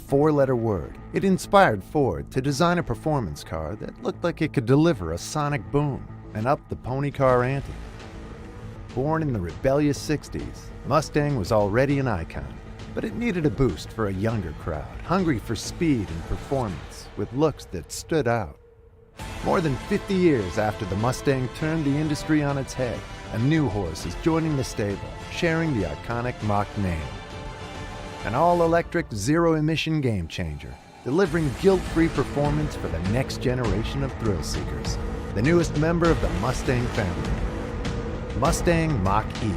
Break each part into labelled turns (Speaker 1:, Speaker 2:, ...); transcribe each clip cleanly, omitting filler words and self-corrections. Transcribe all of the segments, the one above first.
Speaker 1: four-letter word. It inspired Ford to design a performance car that looked like it could deliver a sonic boom and up the pony car ante. Born in the rebellious 60s, Mustang was already an icon, but it needed a boost for a younger crowd, hungry for speed and performance, with looks that stood out. More than 50 years after the Mustang turned the industry on its head, a new horse is joining the stable, sharing the iconic Mach name. An all-electric, zero-emission game-changer, delivering guilt-free performance for the next generation of thrill-seekers. The newest member of the Mustang family, Mustang Mach-E.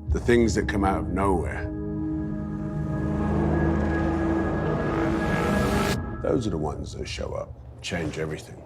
Speaker 2: The things that come out of nowhere. Those are the ones that show up, change everything.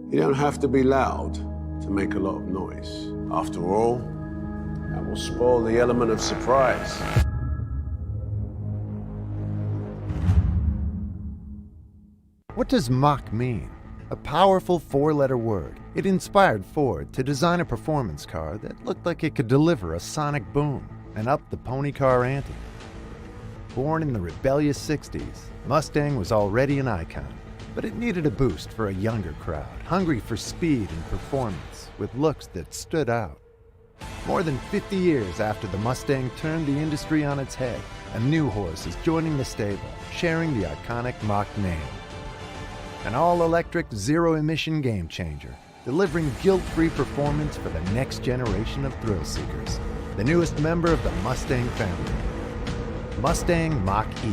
Speaker 2: You don't have to be loud to make a lot of noise. After all, that will spoil the element of surprise.
Speaker 1: What does Mach mean? A powerful four-letter word. It inspired Ford to design a performance car that looked like it could deliver a sonic boom and up the pony car ante. Born in the rebellious 60s, Mustang was already an icon, but it needed a boost for a younger crowd, hungry for speed and performance, with looks that stood out. More than 50 years after the Mustang turned the industry on its head, a new horse is joining the stable, sharing the iconic Mach name. An all-electric, zero-emission game-changer, delivering guilt-free performance for the next generation of thrill-seekers. The newest member of the Mustang family, Mustang Mach-E.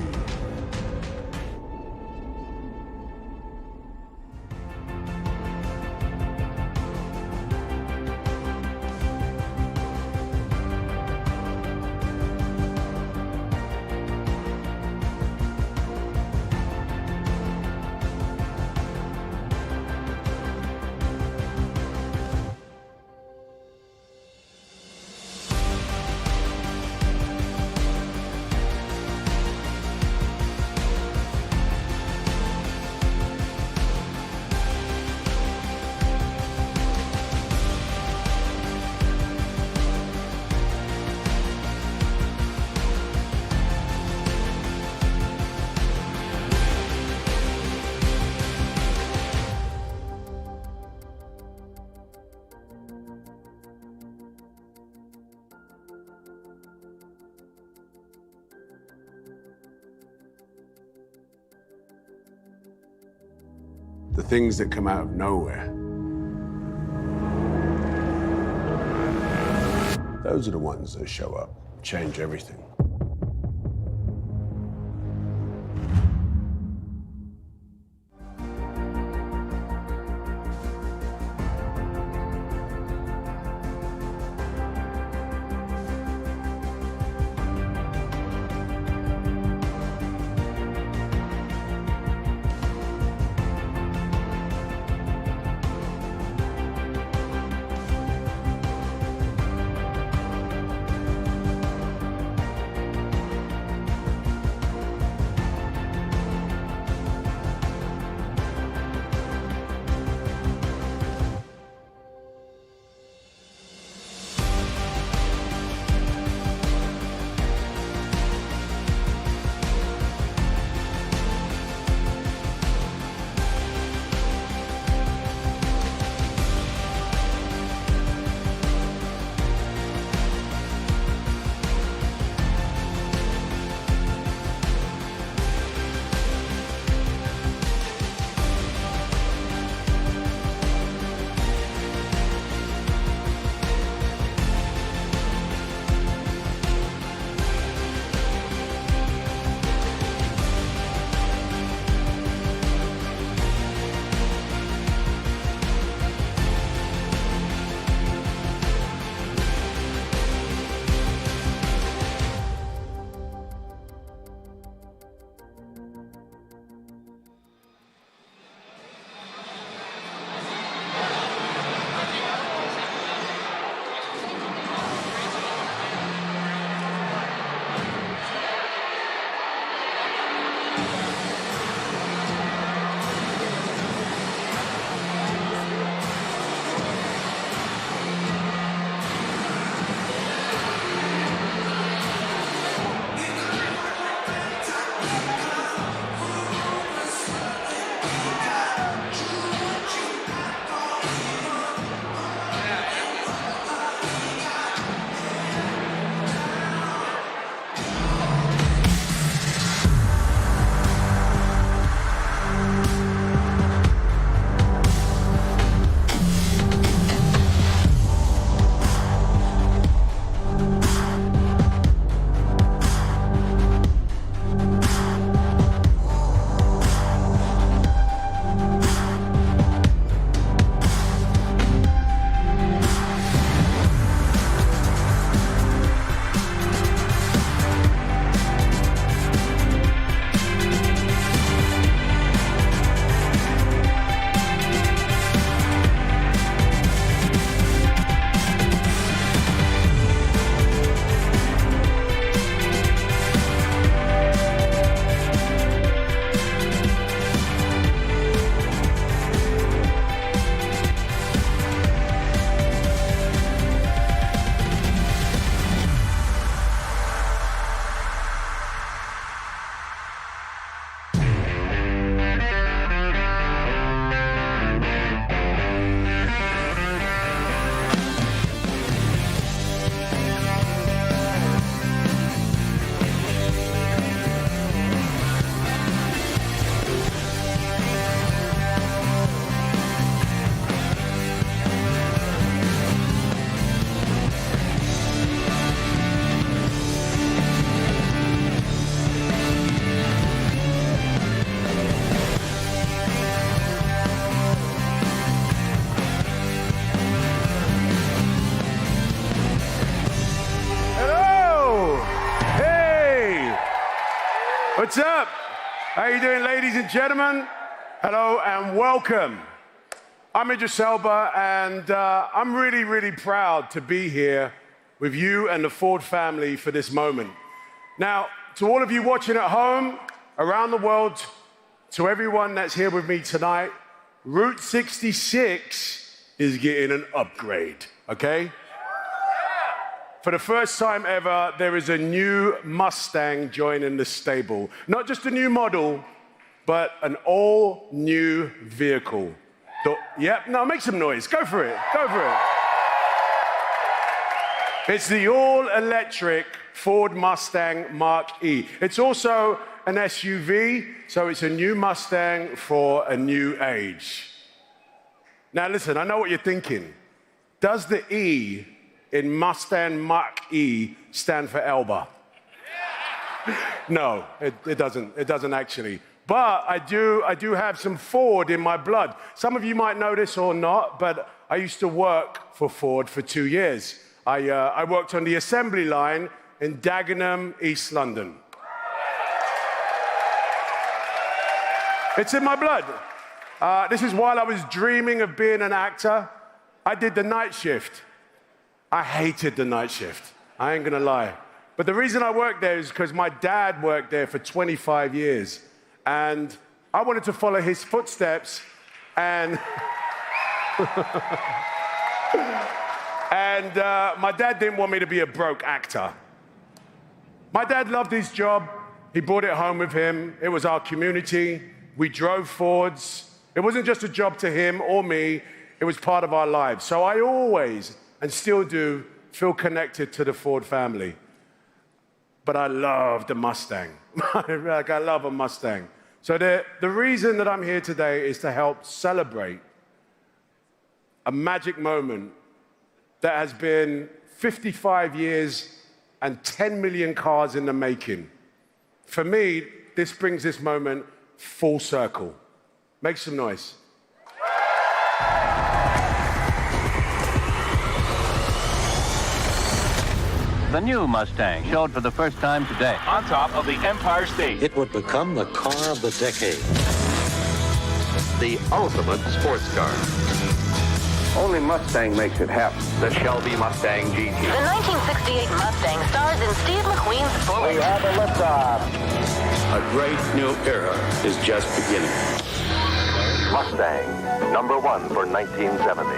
Speaker 2: The things that come out of nowhere. Those are the ones that show up, change everything.
Speaker 3: What's up? How you doing, ladies and gentlemen? Hello and welcome. I'm Idris Elba, and I'm really, really proud to be here with you and the Ford family for this moment. Now, to all of you watching at home, around the world, to everyone that's here with me tonight, Route 66 is getting an upgrade, okay? For the first time ever, there is a new Mustang joining the stable. Not just a new model, but an all-new vehicle. Yep, no, make some noise. Go for it, go for it. It's the all-electric Ford Mustang Mach-E. It's also an SUV, so it's a new Mustang for a new age. Now listen, I know what you're thinking. Does the E in Mustang Mach E stand for Elba? No, it doesn't. It doesn't actually. But I do have some Ford in my blood. Some of you might know this or not, but I used to work for Ford for 2 years. I worked on the assembly line in Dagenham, East London. It's in my blood. This is while I was dreaming of being an actor. I did the night shift. I hated the night shift. I ain't gonna lie. But the reason I worked there is because my dad worked there for 25 years. And I wanted to follow his footsteps. And, my dad didn't want me to be a broke actor. My dad loved his job. He brought it home with him. It was our community. We drove Fords. It wasn't just a job to him or me. It was part of our lives. So I always, and still do, feel connected to the Ford family. But I love the Mustang. Like, I love a Mustang. So the reason that I'm here today is to help celebrate a magic moment that has been 55 years and 10 million cars in the making. For me, this brings this moment full circle. Make some noise.
Speaker 4: The new Mustang showed for the first time today on top of the Empire State.
Speaker 5: It would become the car of the decade. The ultimate sports car.
Speaker 6: Only Mustang makes it happen.
Speaker 4: The Shelby Mustang GT.
Speaker 7: The 1968 Mustang stars in Steve McQueen's Bullet.
Speaker 6: We have a liftoff.
Speaker 5: A great new era is just beginning.
Speaker 6: Mustang, #1 for 1970.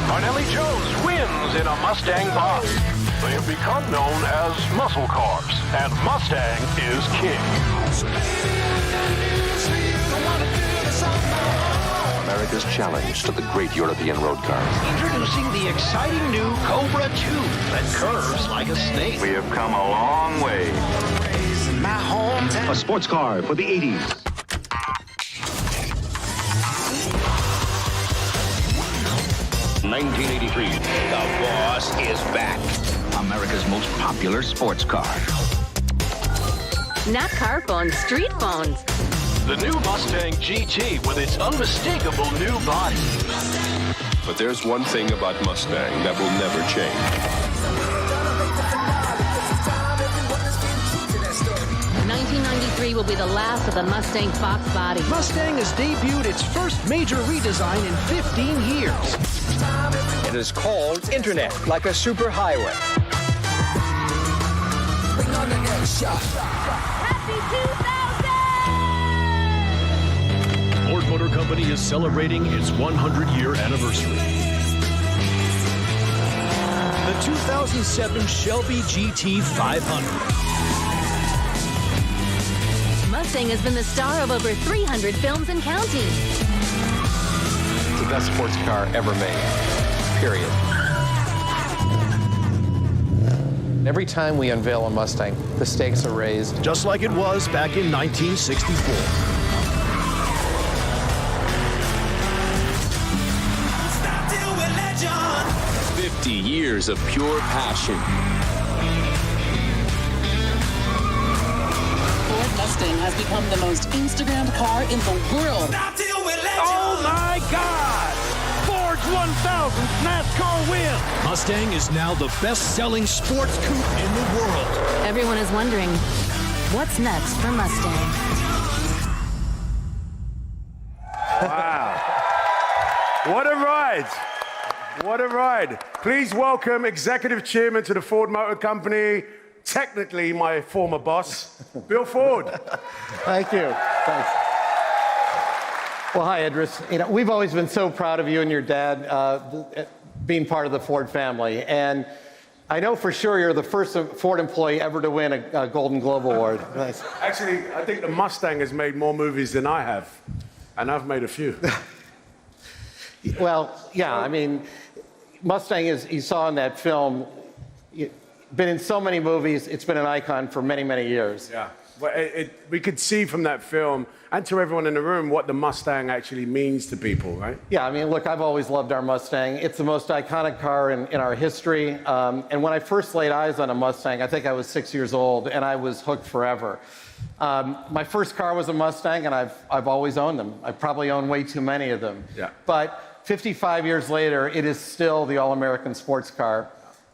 Speaker 4: Arnelli Jones wins in a Mustang box. They have become known as muscle cars, and Mustang is king.
Speaker 5: America's challenge to the great European road car.
Speaker 4: Introducing the exciting new Cobra 2 that curves like a snake.
Speaker 6: We have come a long way.
Speaker 4: My hometown.
Speaker 5: A sports car for the 80s.
Speaker 4: $1983. The boss is back. America's most popular sports car.
Speaker 7: Not car phones, street phones.
Speaker 4: The new Mustang GT with its unmistakable new body.
Speaker 8: But there's one thing about Mustang that will never change.
Speaker 7: 1993 will be the last of the Mustang Fox body.
Speaker 9: Mustang has debuted its first major redesign in 15 years.
Speaker 10: It is called Internet, like a superhighway.
Speaker 7: Happy 2000!
Speaker 11: Ford Motor Company is celebrating its 100-year anniversary. The 2007 Shelby GT 500.
Speaker 7: Mustang has been the star of over 300 films and counting.
Speaker 10: It's the best sports car ever made. Period. Every time we unveil a Mustang, the stakes are raised.
Speaker 11: Just like it was back in 1964.
Speaker 9: Stop till we're legend.
Speaker 8: 50 years of pure passion.
Speaker 12: Ford Mustang has become the most Instagrammed car in the world.
Speaker 9: Stop till we're legend.
Speaker 11: Oh my God! Ford's 1000th NASCAR win! Mustang is now the best-selling sports coupe in the world.
Speaker 7: Everyone is wondering, what's next for Mustang?
Speaker 3: Wow. What a ride. What a ride. Please welcome Executive Chairman to the Ford Motor Company, technically my former boss, Bill Ford.
Speaker 13: Thank you. Thanks. Well, hi, Idris. You know, we've always been so proud of you and your dad being part of the Ford family. And I know for sure you're the first Ford employee ever to win a Golden Globe Award. Nice.
Speaker 3: Actually, I think the Mustang has made more movies than I have, and I've made a few.
Speaker 13: Well, yeah, I mean, Mustang is, you saw in that film, been in so many movies, it's been an icon for many, many years.
Speaker 3: Yeah. We could see from that film and to everyone in the room what the Mustang actually means to people, right?
Speaker 13: Yeah, I mean, look, I've always loved our Mustang. It's the most iconic car in our history. And when I first laid eyes on a Mustang, I think I was 6 years old, and I was hooked forever. My first car was a Mustang, and I've always owned them. I probably own way too many of them.
Speaker 3: Yeah.
Speaker 13: But 55 years later, it is still the all-American sports car.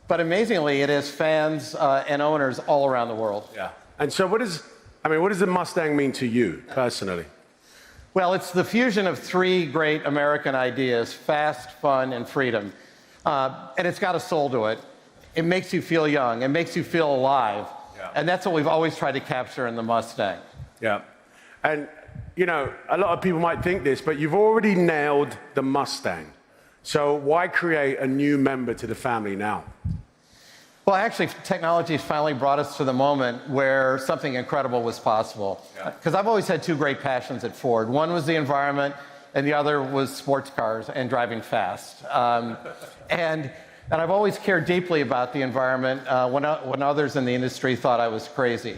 Speaker 13: But amazingly, it has fans and owners all around the world.
Speaker 3: Yeah. And so what does the Mustang mean to you personally?
Speaker 13: Well, it's the fusion of three great American ideas: fast, fun, and freedom. And it's got a soul to it. It makes you feel young. It makes you feel alive. Yeah. And that's what we've always tried to capture in the Mustang.
Speaker 3: Yeah. And, you know, a lot of people might think this, but you've already nailed the Mustang. So why create a new member to the family now?
Speaker 13: Well, actually, technology has finally brought us to the moment where something incredible was possible. Because I've always had two great passions at Ford. One was the environment, and the other was sports cars and driving fast. And I've always cared deeply about the environment when others in the industry thought I was crazy.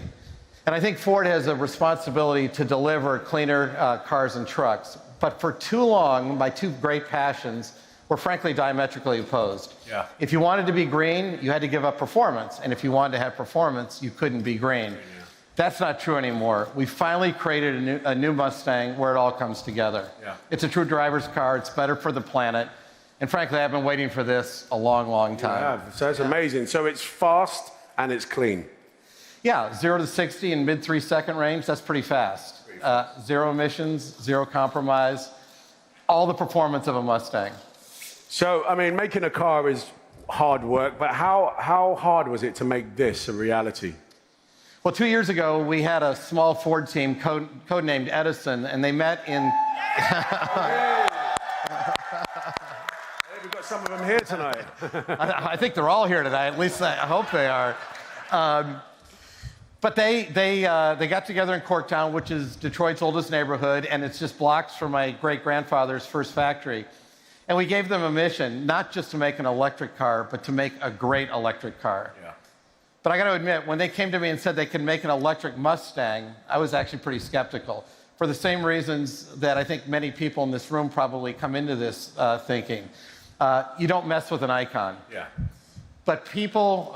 Speaker 13: And I think Ford has a responsibility to deliver cleaner cars and trucks. But for too long, my two great passions were frankly diametrically opposed. Yeah. If you wanted to be green, you had to give up performance. And if you wanted to have performance, you couldn't be green. Yeah. That's not true anymore. We finally created a new Mustang where it all comes together. Yeah. It's a true driver's car. It's better for the planet. And frankly, I've been waiting for this a long, long time.
Speaker 3: Yeah, so it's amazing. So it's fast and it's clean.
Speaker 13: Yeah, 0 to 60 in mid 3-second range, that's pretty fast. Zero emissions, zero compromise, all the performance of a Mustang.
Speaker 3: So, I mean, making a car is hard work, but how hard was it to make this a reality?
Speaker 13: Well, 2 years ago, we had a small Ford team codenamed Edison, and they met in...
Speaker 3: Hey, we've got some of them here tonight.
Speaker 13: I think they're all here tonight. At least I hope they are. But they got together in Corktown, which is Detroit's oldest neighborhood, and it's just blocks from my great-grandfather's first factory. And we gave them a mission, not just to make an electric car, but to make a great electric car. Yeah. But I got to admit, when they came to me and said they could make an electric Mustang, I was actually pretty skeptical, for the same reasons that I think many people in this room probably come into this thinking. You don't mess with an icon. Yeah. But people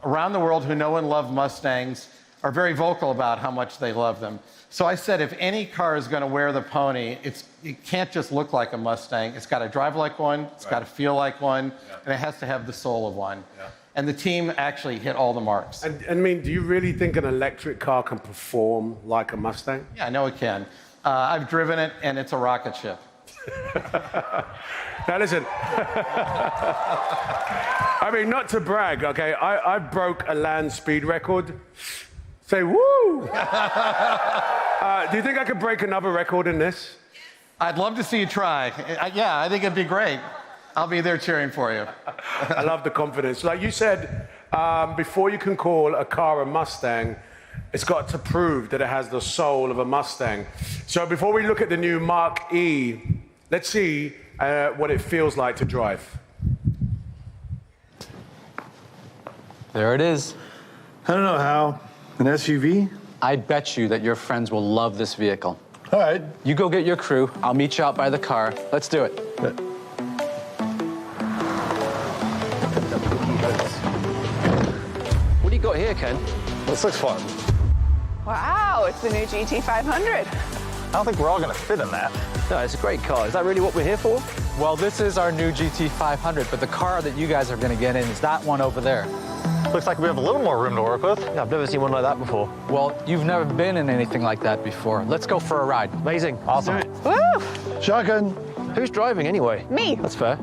Speaker 13: around the world who know and love Mustangs are very vocal about how much they love them. So I said, if any car is going to wear the pony, it can't just look like a Mustang. It's got to drive like one, it's got to feel like one, and it has to have the soul of one. Yeah. And the team actually hit all the marks. And
Speaker 3: I mean, do you really think an electric car can perform like a Mustang?
Speaker 13: Yeah, I know it can. I've driven it, and it's a rocket ship.
Speaker 3: Now listen, I mean, not to brag, okay, I broke a land speed record. Say woo! Do you think I could break another record in this?
Speaker 13: I'd love to see you try. Yeah, I think it'd be great. I'll be there cheering for you.
Speaker 3: I love the confidence. Like you said, before you can call a car a Mustang, it's got to prove that it has the soul of a Mustang. So before we look at the new Mach E, let's see what it feels like to drive.
Speaker 10: There it is.
Speaker 14: I don't know how. An SUV?
Speaker 10: I bet you that your friends will love this vehicle.
Speaker 14: All right.
Speaker 10: You go get your crew. I'll meet you out by the car. Let's do it.
Speaker 15: What do you got here, Ken?
Speaker 14: This looks fun.
Speaker 16: Wow, it's the new GT500.
Speaker 14: I don't think we're all going to fit in that.
Speaker 15: No, it's a great car. Is that really what we're here for?
Speaker 10: Well, this is our new GT500, but the car that you guys are going to get in is that one over there.
Speaker 14: Looks like we have a little more room to work with.
Speaker 15: Yeah, I've never seen one like that before.
Speaker 10: Well, you've never been in anything like that before. Let's go for a ride.
Speaker 15: Amazing.
Speaker 14: Awesome.
Speaker 16: Woo!
Speaker 14: Shotgun.
Speaker 15: Who's driving anyway?
Speaker 16: Me.
Speaker 15: That's fair.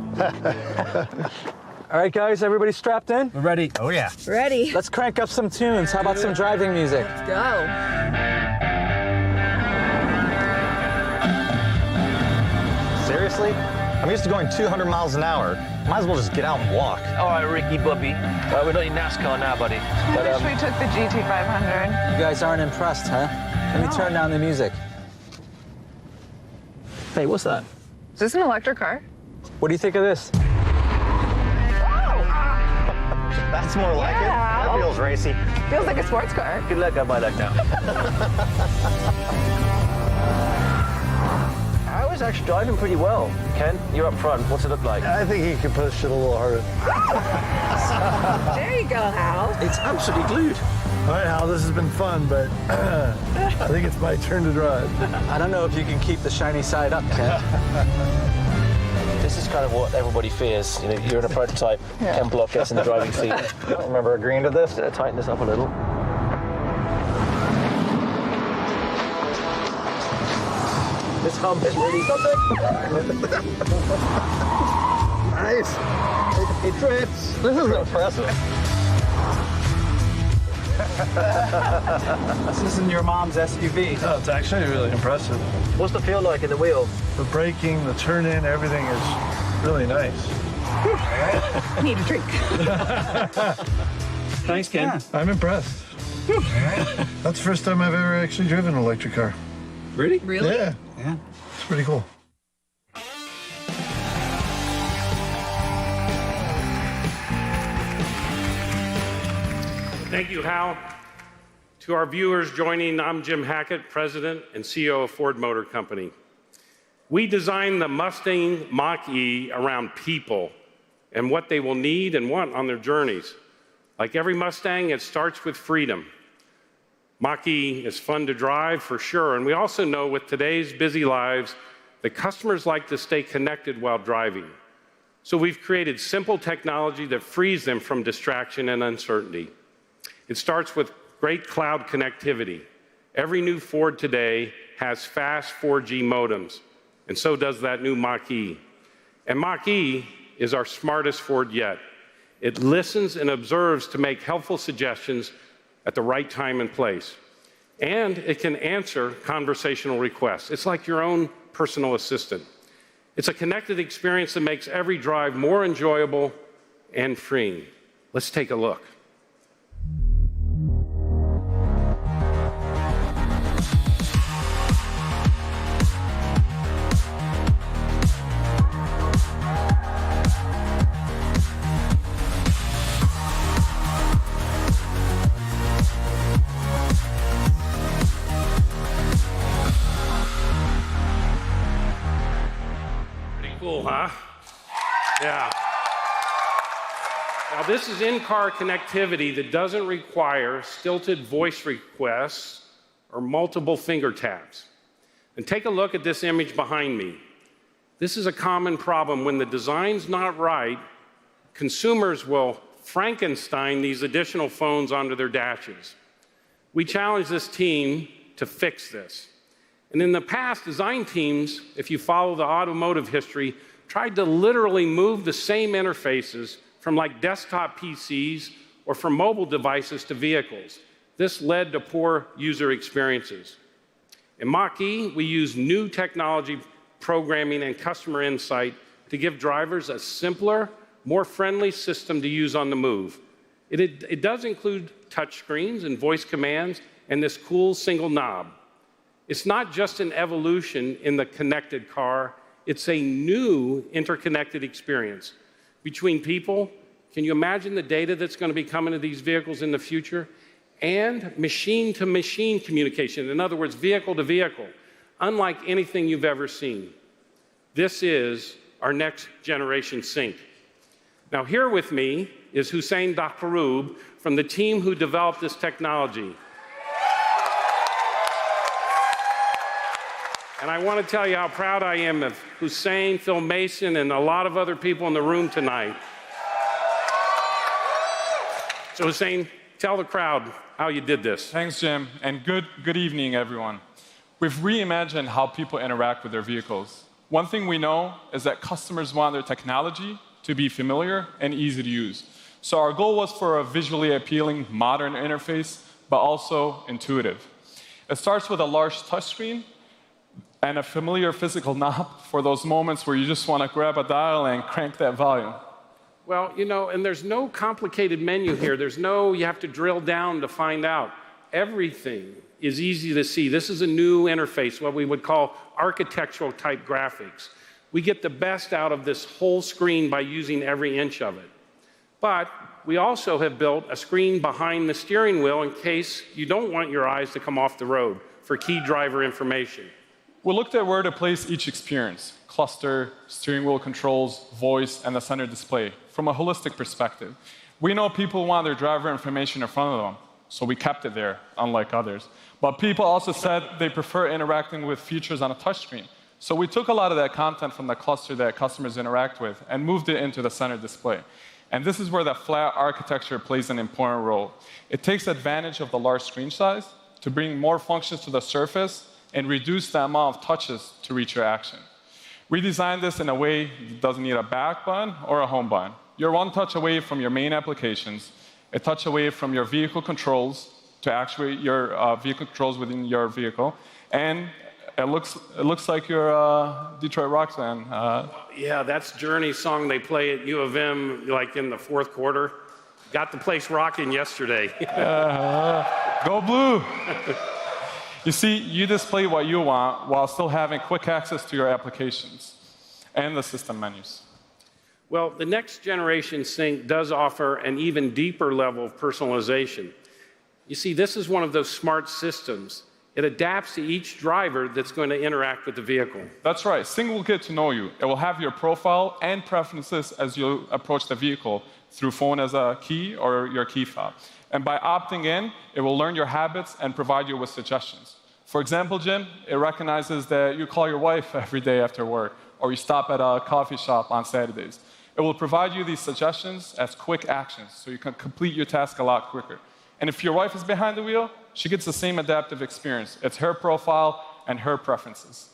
Speaker 10: All right, guys, everybody strapped in?
Speaker 14: We're ready. Oh, yeah.
Speaker 16: Ready.
Speaker 10: Let's crank up some tunes. How about some driving music?
Speaker 16: Let's go.
Speaker 14: Seriously? I'm used to going 200 miles an hour. Might as well just get out and walk.
Speaker 15: All right, Ricky, Bubby. We're not in NASCAR now, buddy.
Speaker 16: I wish we took the GT500.
Speaker 10: You guys aren't impressed, huh? Let me turn down the music.
Speaker 15: Hey, what's that?
Speaker 16: Is this an electric car?
Speaker 10: What do you think of this?
Speaker 14: That's more like it. That feels racy.
Speaker 16: Feels like a sports car.
Speaker 15: Good luck on my luck now. I was actually driving pretty well. Ken, you're up front. What's it look like?
Speaker 17: I think he can push it a little harder.
Speaker 16: There you go, Hal.
Speaker 15: It's absolutely glued.
Speaker 17: All right, Hal, this has been fun, but I think it's my turn to drive.
Speaker 10: I don't know if you can keep the shiny side up, Ken.
Speaker 15: This is kind of what everybody fears. You know, you're in a prototype. Ken Block gets in the driving seat.
Speaker 14: I don't remember agreeing to this.
Speaker 15: Tighten this up a little. This hump is really something.
Speaker 17: Nice. It drips.
Speaker 14: This is impressive.
Speaker 10: This isn't your mom's SUV.
Speaker 17: No, it's actually really impressive.
Speaker 15: What's the feel like in the wheel?
Speaker 17: The braking, the turn-in, everything is really nice.
Speaker 16: I need a drink.
Speaker 15: Thanks, Ken.
Speaker 17: Yeah. I'm impressed. That's the first time I've ever actually driven an electric car.
Speaker 15: Really?
Speaker 16: Really?
Speaker 17: Yeah.
Speaker 10: Yeah.
Speaker 17: It's pretty cool.
Speaker 18: Thank you, Hal. To our viewers joining, I'm Jim Hackett, President and CEO of Ford Motor Company. We designed the Mustang Mach-E around people and what they will need and want on their journeys. Like every Mustang, it starts with freedom. Mach-E is fun to drive for sure, and we also know with today's busy lives that customers like to stay connected while driving. So we've created simple technology that frees them from distraction and uncertainty. It starts with great cloud connectivity. Every new Ford today has fast 4G modems, and so does that new Mach-E. And Mach-E is our smartest Ford yet. It listens and observes to make helpful suggestions at the right time and place. And it can answer conversational requests. It's like your own personal assistant. It's a connected experience that makes every drive more enjoyable and freeing. Let's take a look. Cool, huh? Yeah. Now, this is in-car connectivity that doesn't require stilted voice requests or multiple finger taps. And take a look at this image behind me. This is a common problem. When the design's not right, consumers will Frankenstein these additional phones onto their dashes. We challenge this team to fix this. And in the past, design teams, if you follow the automotive history, tried to literally move the same interfaces from like desktop PCs or from mobile devices to vehicles. This led to poor user experiences. In Mach-E, we use new technology, programming, and customer insight to give drivers a simpler, more friendly system to use on the move. It does include touchscreens and voice commands and this cool single knob. It's not just an evolution in the connected car, it's a new interconnected experience between people. Can you imagine the data that's going to be coming to these vehicles in the future? And machine-to-machine communication, in other words, vehicle to vehicle, unlike anything you've ever seen. This is our next generation sync. Now, here with me is Hussein Dakhroub from the team who developed this technology. And I want to tell you how proud I am of Hussein, Phil Mason, and a lot of other people in the room tonight. So Hussein, tell the crowd how you did this.
Speaker 19: Thanks, Jim, and good evening, everyone. We've reimagined how people interact with their vehicles. One thing we know is that customers want their technology to be familiar and easy to use. So our goal was for a visually appealing, modern interface, but also intuitive. It starts with a large touchscreen and a familiar physical knob for those moments where you just want to grab a dial and crank that volume.
Speaker 18: Well, you know, and there's no complicated menu here. There's no, you have to drill down to find out. Everything is easy to see. This is a new interface, what we would call architectural type graphics. We get the best out of this whole screen by using every inch of it. But we also have built a screen behind the steering wheel in case you don't want your eyes to come off the road for key driver information.
Speaker 19: We looked at where to place each experience: cluster, steering wheel controls, voice, and the center display, from a holistic perspective. We know people want their driver information in front of them, so we kept it there, unlike others. But people also said they prefer interacting with features on a touchscreen. So we took a lot of that content from the cluster that customers interact with and moved it into the center display. And this is where the flat architecture plays an important role. It takes advantage of the large screen size to bring more functions to the surface and reduce the amount of touches to reach your action. We designed this in a way that doesn't need a back button or a home button. You're one touch away from your main applications, a touch away from your vehicle controls to actuate your vehicle controls within your vehicle, and it looks like you're a Detroit Rock fan.
Speaker 18: Yeah, that's Journey's song they play at U of M, like in the fourth quarter. Got the place rocking yesterday.
Speaker 19: Go Blue! You see, you display what you want while still having quick access to your applications and the system menus.
Speaker 18: Well, the next generation sync does offer an even deeper level of personalization. You see, this is one of those smart systems. It adapts to each driver that's going to interact with the vehicle.
Speaker 19: That's right. Sync will get to know you. It will have your profile and preferences as you approach the vehicle through phone as a key or your key fob. And by opting in, it will learn your habits and provide you with suggestions. For example, Jim, it recognizes that you call your wife every day after work, or you stop at a coffee shop on Saturdays. It will provide you these suggestions as quick actions, so you can complete your task a lot quicker. And if your wife is behind the wheel, she gets the same adaptive experience. It's her profile and her preferences.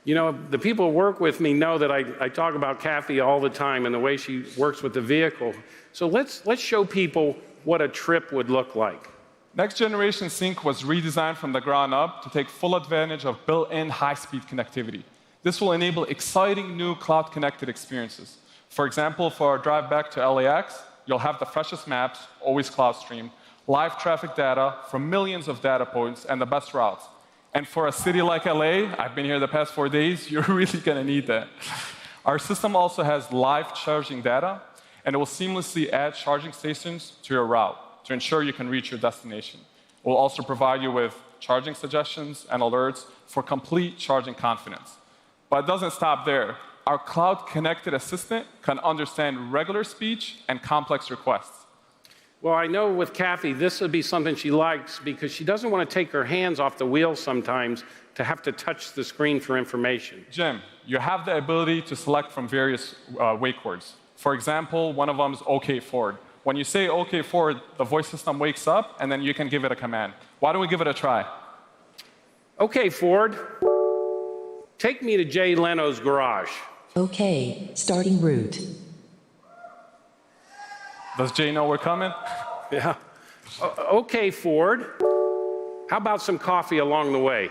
Speaker 18: You know, the people who work with me know that I talk about Kathy all the time and the way she works with the vehicle. So let's show people what a trip would look like.
Speaker 19: Next Generation Sync was redesigned from the ground up to take full advantage of built-in high-speed connectivity. This will enable exciting new cloud-connected experiences. For example, for our drive back to LAX, you'll have the freshest maps, always cloud streamed, live traffic data from millions of data points, and the best routes. And for a city like LA, I've been here the past 4 days, you're really going to need that. Our system also has live charging data, and it will seamlessly add charging stations to your route to ensure you can reach your destination. It will also provide you with charging suggestions and alerts for complete charging confidence. But it doesn't stop there. Our cloud-connected assistant can understand regular speech and complex requests.
Speaker 18: Well, I know with Kathy, this would be something she likes because she doesn't want to take her hands off the wheel sometimes to have to touch the screen for information.
Speaker 19: Jim, you have the ability to select from various wake words. For example, one of them is OK Ford. When you say OK Ford, the voice system wakes up, and then you can give it a command. Why don't we give it a try?
Speaker 18: OK Ford, take me to Jay Leno's garage.
Speaker 20: OK, starting route.
Speaker 19: Does Jay know we're coming?
Speaker 18: Yeah. OK Ford, how about some coffee along the way?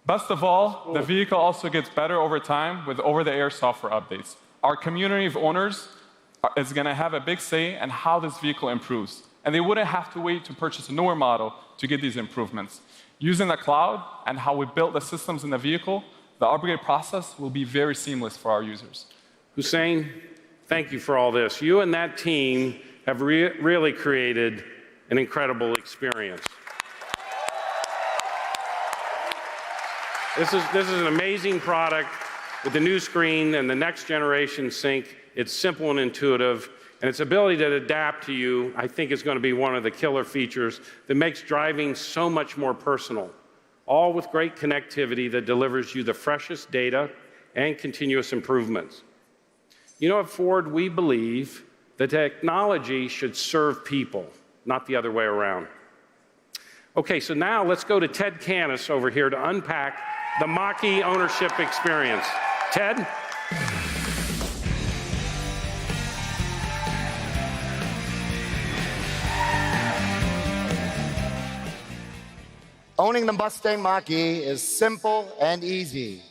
Speaker 19: Best of all, the vehicle also gets better over time with over-the-air software updates. Our community of owners is going to have a big say in how this vehicle improves. And they wouldn't have to wait to purchase a newer model to get these improvements. Using the cloud and how we built the systems in the vehicle, the upgrade process will be very seamless for our users.
Speaker 18: Hussein, thank you for all this. You and that team have really created an incredible experience. This is an amazing product with the new screen and the next generation sync. It's simple and intuitive, and its ability to adapt to you, I think, is going to be one of the killer features that makes driving so much more personal, all with great connectivity that delivers you the freshest data and continuous improvements. You know, at Ford, we believe that technology should serve people, not the other way around. Okay, so now let's go to Ted Canis over here to unpack the Mach ownership experience. Ted?
Speaker 21: Owning the Mustang Mach-E is simple and easy.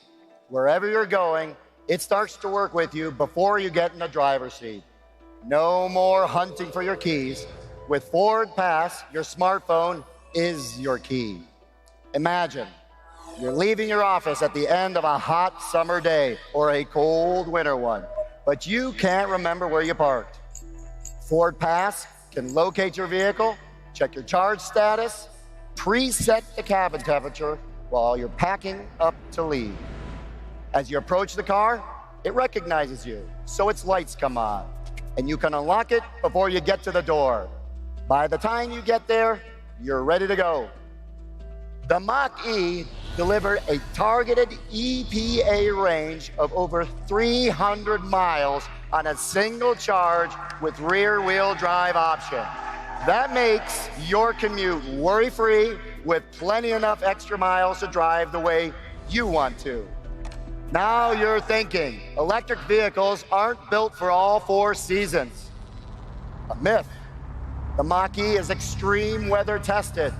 Speaker 21: Wherever you're going, it starts to work with you before you get in the driver's seat. No more hunting for your keys. With Ford Pass, your smartphone is your key. Imagine you're leaving your office at the end of a hot summer day or a cold winter one. but you can't remember where you parked. Ford Pass can locate your vehicle, check your charge status, preset the cabin temperature while you're packing up to leave. As you approach the car, it recognizes you, so its lights come on, and you can unlock it before you get to the door. By the time you get there, you're ready to go. The Mach-E delivered a targeted EPA range of over 300 miles on a single charge with rear-wheel drive option. That makes your commute worry-free with plenty enough extra miles to drive the way you want to. Now you're thinking, electric vehicles aren't built for all 4 seasons. A myth. The Mach-E is extreme weather tested.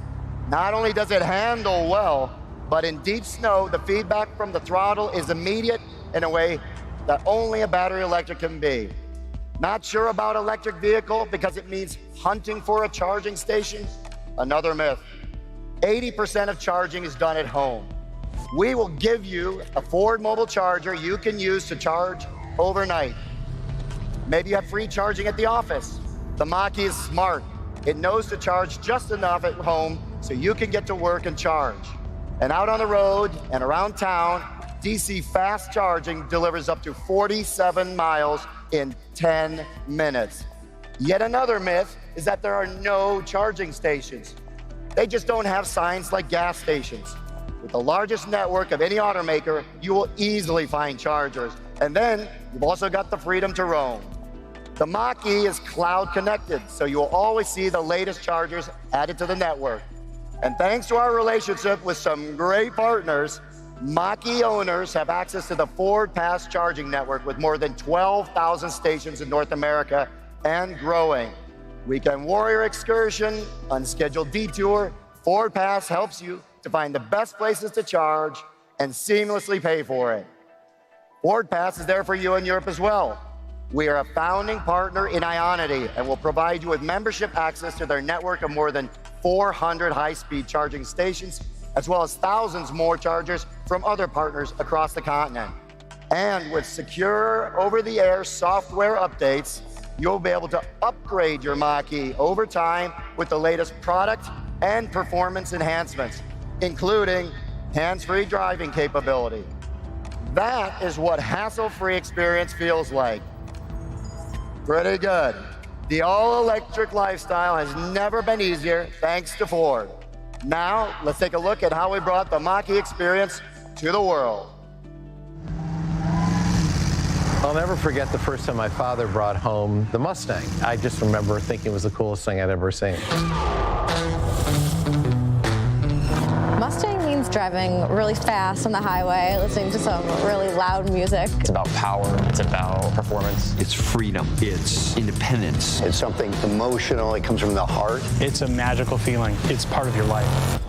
Speaker 21: Not only does it handle well, but in deep snow, the feedback from the throttle is immediate in a way that only a battery electric can be. Not sure about electric vehicle because it means hunting for a charging station? Another myth. 80% of charging is done at home. We will give you a Ford mobile charger you can use to charge overnight. Maybe you have free charging at the office. The Mach-E is smart. It knows to charge just enough at home so you can get to work and charge. And out on the road and around town, DC fast charging delivers up to 47 miles in 10 minutes. Yet another myth is that there are no charging stations. They just don't have signs like gas stations. With the largest network of any automaker, you will easily find chargers. And then you've also got the freedom to roam. The Mach-E is cloud connected, so you will always see the latest chargers added to the network. And thanks to our relationship with some great partners, Mach-E owners have access to the Ford Pass charging network with more than 12,000 stations in North America and growing. Weekend warrior excursion, unscheduled detour, Ford Pass helps you to find the best places to charge and seamlessly pay for it. Ford Pass is there for you in Europe as well. We are a founding partner in Ionity and will provide you with membership access to their network of more than 400 high-speed charging stations, as well as thousands more chargers from other partners across the continent. And with secure over-the-air software updates, you'll be able to upgrade your Mach-E over time with the latest product and performance enhancements, including hands-free driving capability. That is what hassle-free experience feels like. Pretty good. The all-electric lifestyle has never been easier thanks to Ford. Now, let's take a look at how we brought the Mach-E experience to the world.
Speaker 13: I'll never forget the first time my father brought home the Mustang. I just remember thinking it was the coolest thing I'd ever seen.
Speaker 1: Mustang means driving really fast on the highway, listening to some really loud music.
Speaker 10: It's about power. It's about performance.
Speaker 22: It's freedom. It's independence.
Speaker 21: It's something emotional. It comes from the heart.
Speaker 23: It's a magical feeling. It's part of your life.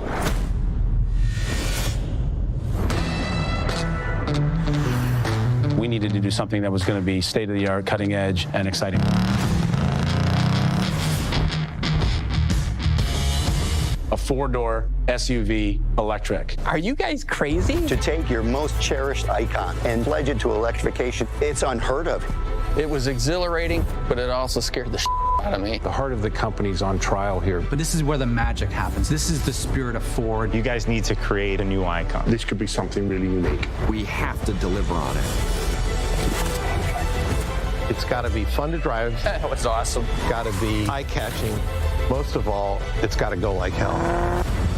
Speaker 24: We needed to do something that was going to be state-of-the-art, cutting edge, and exciting. A 4-door SUV electric.
Speaker 22: Are you guys crazy?
Speaker 21: To take your most cherished icon and pledge it to electrification, it's unheard of.
Speaker 10: It was exhilarating, but it also scared the out of me.
Speaker 24: The heart of the company's on trial here.
Speaker 25: But this is where the magic happens. This is the spirit of Ford.
Speaker 26: You guys need to create a new icon.
Speaker 2: This could be something really unique.
Speaker 22: We have to deliver on it.
Speaker 13: It's got to be fun to drive.
Speaker 10: That was awesome.
Speaker 13: It's got to be eye-catching. Most of all, it's got to go like hell.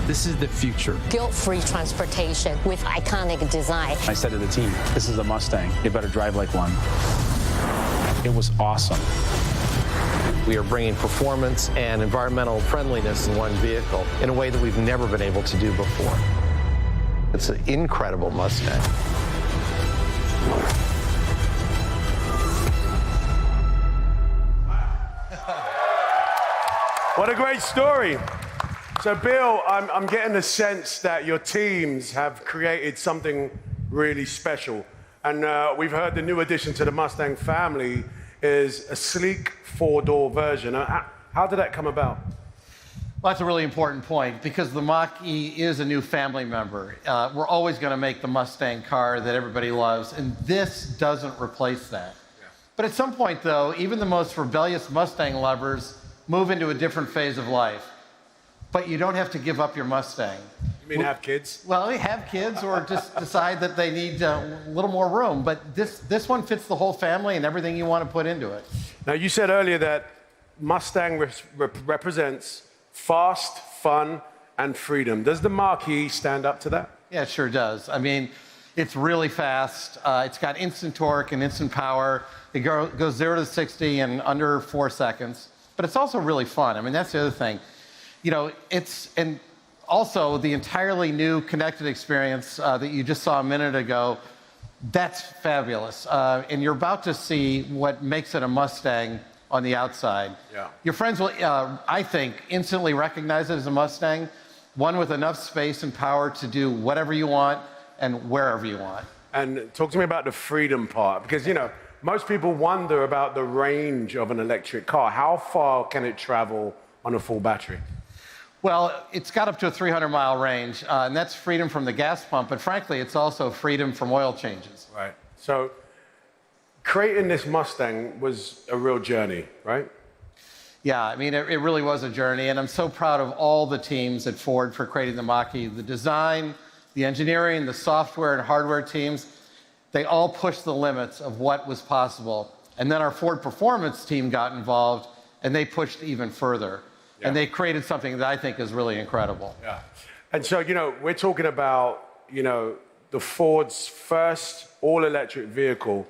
Speaker 25: This is the future.
Speaker 7: Guilt-free transportation with iconic design.
Speaker 24: I said to the team, this is a Mustang. You better drive like one. It was awesome.
Speaker 13: We are bringing performance and environmental friendliness in one vehicle in a way that we've never been able to do before. It's an incredible Mustang.
Speaker 3: What a great story. So, Bill, I'm getting the sense that your teams have created something really special. And we've heard the new addition to the Mustang family is a sleek 4-door version. How did that come about?
Speaker 13: Well, that's a really important point because the Mach-E is a new family member. We're always going to make the Mustang car that everybody loves, and this doesn't replace that. But at some point, though, even the most rebellious Mustang lovers move into a different phase of life. But you don't have to give up your Mustang.
Speaker 3: You mean have kids?
Speaker 13: Well, they have kids or just decide that they need a little more room. But this one fits the whole family and everything you want to put into it.
Speaker 3: Now, you said earlier that Mustang represents fast, fun, and freedom. Does the Mach-E stand up to that?
Speaker 13: Yeah, it sure does. I mean, it's really fast. It's got instant torque and instant power. It goes 0 to 60 in under 4 seconds. But it's also really fun. I mean, that's the other thing. You know, and also the entirely new connected experience that you just saw a minute ago, that's fabulous. And you're about to see what makes it a Mustang on the outside.
Speaker 3: Yeah.
Speaker 13: Your friends will, I think, instantly recognize it as a Mustang, one with enough space and power to do whatever you want and wherever you want.
Speaker 3: And talk to me about the freedom part, because, you know, most people wonder about the range of an electric car. How far can it travel on a full battery?
Speaker 13: Well, it's got up to a 300-mile range, and that's freedom from the gas pump, but frankly, it's also freedom from oil changes.
Speaker 3: Right. So creating this Mustang was a real journey, right?
Speaker 13: Yeah, I mean, it really was a journey, and I'm so proud of all the teams at Ford for creating the Mach-E. The design, the engineering, the software and hardware teams, they all pushed the limits of what was possible. And then our Ford Performance team got involved, and they pushed even further. Yeah. And they created something that I think is really incredible.
Speaker 3: Yeah. And so, you know, we're talking about, you know, the Ford's first all-electric vehicle.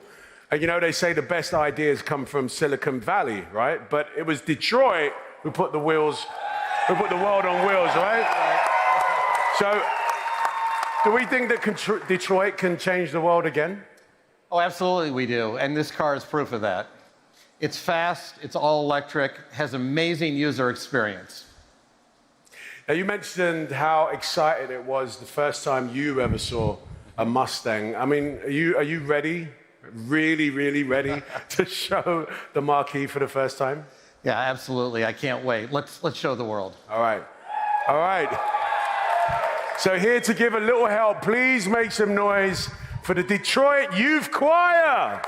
Speaker 3: And, you know, they say the best ideas come from Silicon Valley, right? But it was Detroit who put the world on wheels, right? So, do we think that Detroit can change the world again?
Speaker 13: Oh, absolutely we do. And this car is proof of that. It's fast, it's all electric, has amazing user experience.
Speaker 3: Now, you mentioned how excited it was the first time you ever saw a Mustang. I mean, are you ready? Really, really ready to show the Mach-E for the first time?
Speaker 13: Yeah, absolutely. I can't wait. Let's show the world.
Speaker 3: All right. All right. So here to give a little help, please make some noise for the Detroit Youth Choir.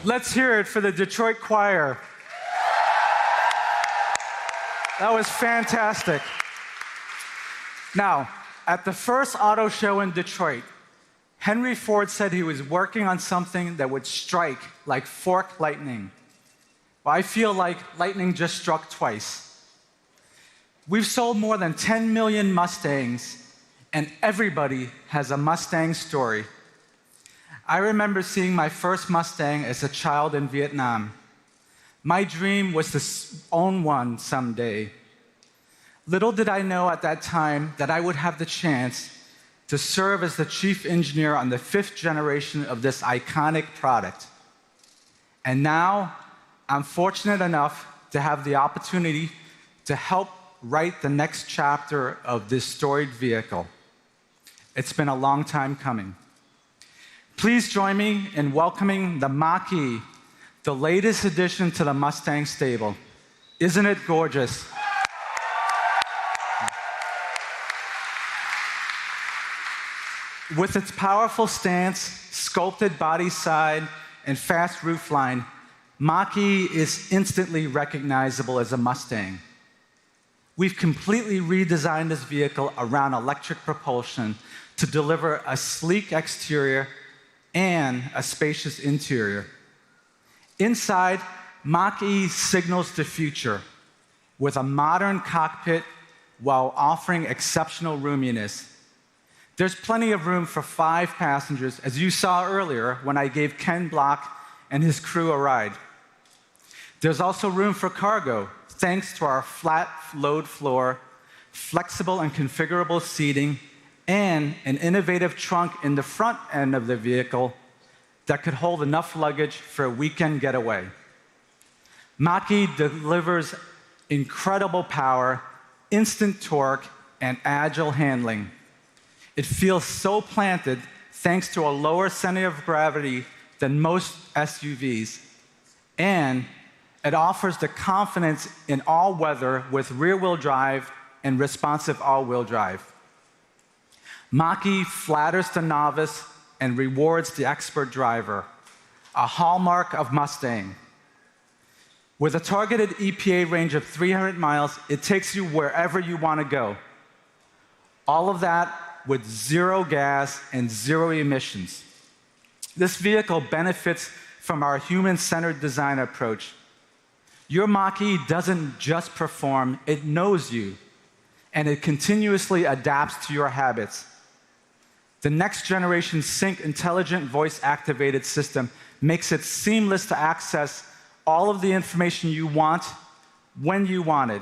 Speaker 4: Let's hear it for the Detroit Choir. That was fantastic. Now, at the first auto show in Detroit, Henry Ford said he was working on something that would strike like fork lightning. Well, I feel like lightning just struck twice. We've sold more than 10 million Mustangs, and everybody has a Mustang story. I remember seeing my first Mustang as a child in Vietnam. My dream was to own one someday. Little did I know at that time that I would have the chance to serve as the chief engineer on the 5th generation of this iconic product. And now, I'm fortunate enough to have the opportunity to help write the next chapter of this storied vehicle. It's been a long time coming. Please join me in welcoming the Mach, the latest addition to the Mustang stable. Isn't it gorgeous? With its powerful stance, sculpted body side, and fast roofline, Mach is instantly recognizable as a Mustang. We've completely redesigned this vehicle around electric propulsion to deliver a sleek exterior and a spacious interior. Inside, Mach signals the future with a modern cockpit while offering exceptional roominess. There's plenty of room for 5 passengers, as you saw earlier when I gave Ken Block and his crew a ride. There's also room for cargo, thanks to our flat load floor, flexible and configurable seating, and an innovative trunk in the front end of the vehicle that could hold enough luggage for a weekend getaway. Mach delivers incredible power, instant torque, and agile handling. It feels so planted thanks to a lower center of gravity than most SUVs, and it offers the confidence in all weather with rear-wheel drive and responsive all-wheel drive. Mach flatters the novice and rewards the expert driver, a hallmark of Mustang. With a targeted EPA range of 300 miles, it takes you wherever you want to go. All of that with 0 gas and 0 emissions. This vehicle benefits from our human-centered design approach. Your Mach doesn't just perform, it knows you, and it continuously adapts to your habits. The next generation Sync intelligent voice-activated system makes it seamless to access all of the information you want when you want it.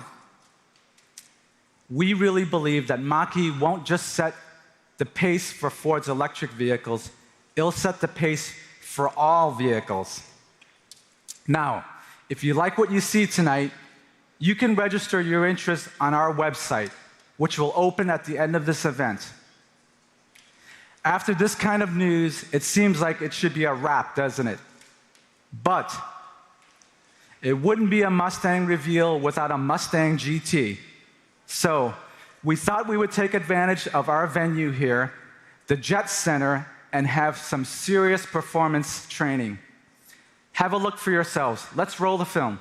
Speaker 4: We really believe that Mach won't just set the pace for Ford's electric vehicles, it'll set the pace for all vehicles. Now, if you like what you see tonight, you can register your interest on our website, which will open at the end of this event. After this kind of news, it seems like it should be a wrap, doesn't it? But it wouldn't be a Mustang reveal without a Mustang GT. So we thought we would take advantage of our venue here, the Jet Center, and have some serious performance training. Have a look for yourselves. Let's roll the film.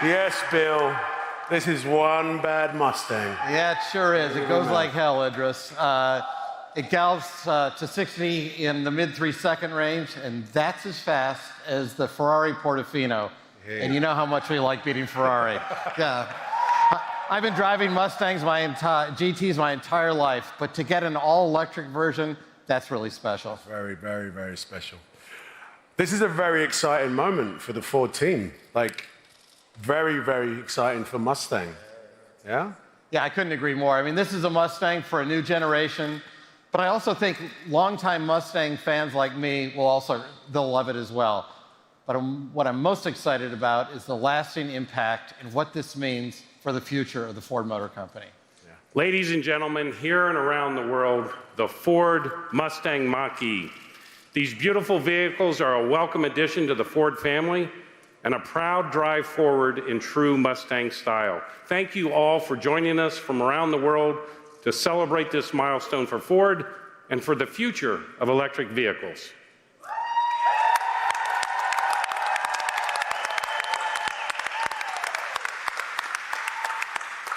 Speaker 3: Yes, Bill. This is one bad Mustang.
Speaker 13: Yeah, it sure is. It goes like hell, Idris. It gallops to 60 in the mid 3-second range, and that's as fast as the Ferrari Portofino.
Speaker 3: Yeah.
Speaker 13: And you know how much we like beating Ferrari. Yeah. I've been driving Mustangs GTs my entire life, but to get an all-electric version, that's really special.
Speaker 3: Very, very, very special. This is a very exciting moment for the Ford team. Like, very, very exciting for Mustang. Yeah?
Speaker 13: Yeah, I couldn't agree more. I mean, this is a Mustang for a new generation, but I also think longtime Mustang fans like me they'll love it as well. But what I'm most excited about is the lasting impact and what this means for the future of the Ford Motor Company.
Speaker 18: Yeah. Ladies and gentlemen, here and around the world, the Ford Mustang Mach-E. These beautiful vehicles are a welcome addition to the Ford family and a proud drive forward in true Mustang style. Thank you all for joining us from around the world to celebrate this milestone for Ford and for the future of electric vehicles.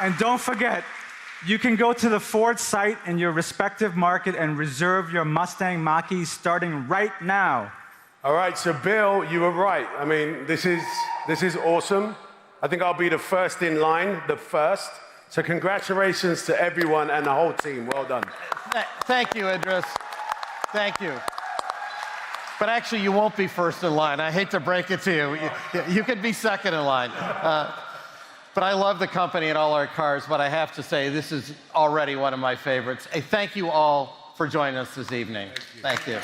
Speaker 4: And don't forget, you can go to the Ford site in your respective market and reserve your Mustang Mach-E starting right now.
Speaker 3: All right, so Bill, you were right. I mean, this is awesome. I think I'll be the first in line, the first. So congratulations to everyone and the whole team. Well done.
Speaker 13: Thank you, Idris. Thank you. But actually, you won't be first in line. I hate to break it to you. You could be second in line. But I love the company and all our cars, but I have to say, this is already one of my favorites. Hey, thank you all for joining us this evening. Thank you.